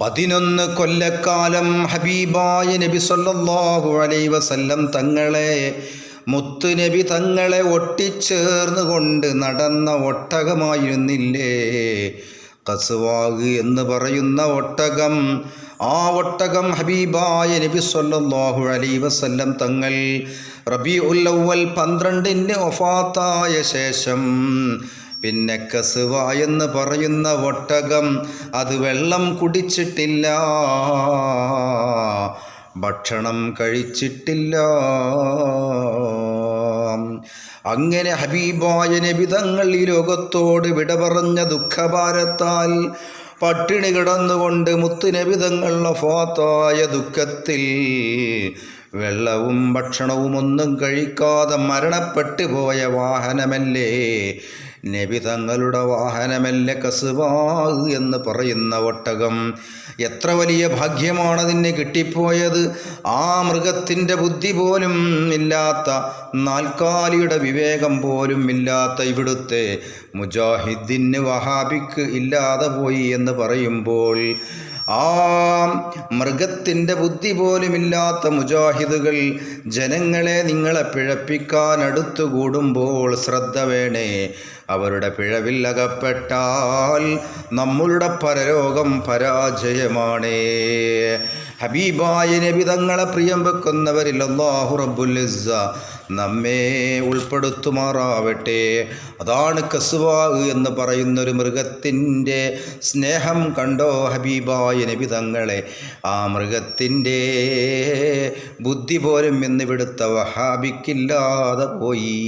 11 കൊല്ലക്കാലം ഹബീബായ നബി സല്ലല്ലാഹു അലൈഹി വസല്ലം തങ്ങളെ മുത്തുനബി തങ്ങളെ ഒട്ടിച്ചേർന്നുകൊണ്ട് നടന്ന ഒട്ടകമായിരുന്നില്ലേ ഖസ്വാഗ് എന്ന് പറയുന്ന ഒട്ടകം. ആ ഒട്ടകം ഹബീബായ നബി സല്ലല്ലാഹു അലൈഹി വസല്ലം തങ്ങൾ റബീഉൽ അവ്വൽ 12 വഫാത്തായ ശേഷം പിന്നെ ഖസ്വ എന്ന് പറയുന്ന ഒട്ടകം അത് വെള്ളം കുടിച്ചിട്ടില്ല, ഭക്ഷണം കഴിച്ചിട്ടില്ല. അങ്ങനെ ഹബീബായ നബി തങ്ങൾ ഈ ലോകത്തോട് വിട പറഞ്ഞ ദുഃഖഭാരത്താൽ പട്ടിണി കിടന്നുകൊണ്ട് മുത്തുനബി തങ്ങൾ വഫാത്തായ ദുഃഖത്തിൽ വെള്ളവും ഭക്ഷണവും ഒന്നും കഴിക്കാതെ മരണപ്പെട്ടു പോയ വാഹനമല്ലേ നബി തങ്ങളുടെ വാഹനമല്ലേ ഖസ്വാഗ് എന്ന് പറയുന്ന ഒട്ടകം. എത്ര വലിയ ഭാഗ്യമാണതിന് കിട്ടിപ്പോയത്. ആ മൃഗത്തിൻ്റെ ബുദ്ധി പോലും ഇല്ലാത്ത, നാൽക്കാലിയുടെ വിവേകം പോലും ഇല്ലാത്ത ഇവിടുത്തെ മുജാഹിദ്ദിന് വഹാബിക്ക് ഇല്ലാതെ പോയി എന്ന് പറയുമ്പോൾ, ആ മൃഗത്തിൻ്റെ ബുദ്ധി പോലുമില്ലാത്ത മുജാഹിദുകൾ ജനങ്ങളെ നിങ്ങളെ പിഴപ്പിക്കാൻ അടുത്തുകൂടുമ്പോൾ ശ്രദ്ധ വേണേ. അവരുടെ പിഴവിൽ അകപ്പെട്ടാൽ നമ്മളുടെ പരലോകം പരാജയമാണ്. ഹബീബായ നബി തങ്ങളെ പ്രിയം വെക്കുന്നവരിൽ അല്ലാഹു റബ്ബുൽ ഇസ്സ നമ്മെ ഉൾപ്പെടുത്തുമാറാവട്ടെ. അതാണ് ഖസ്വാഗ് എന്ന് പറയുന്നൊരു മൃഗത്തിൻ്റെ സ്നേഹം കണ്ടോ ഹബീബായ നബി തങ്ങളെ. ആ മൃഗത്തിൻ്റെ ബുദ്ധി പോലും ഇന്നിവിടുത്തെ വഹാബിക്കില്ലാതെ പോയി.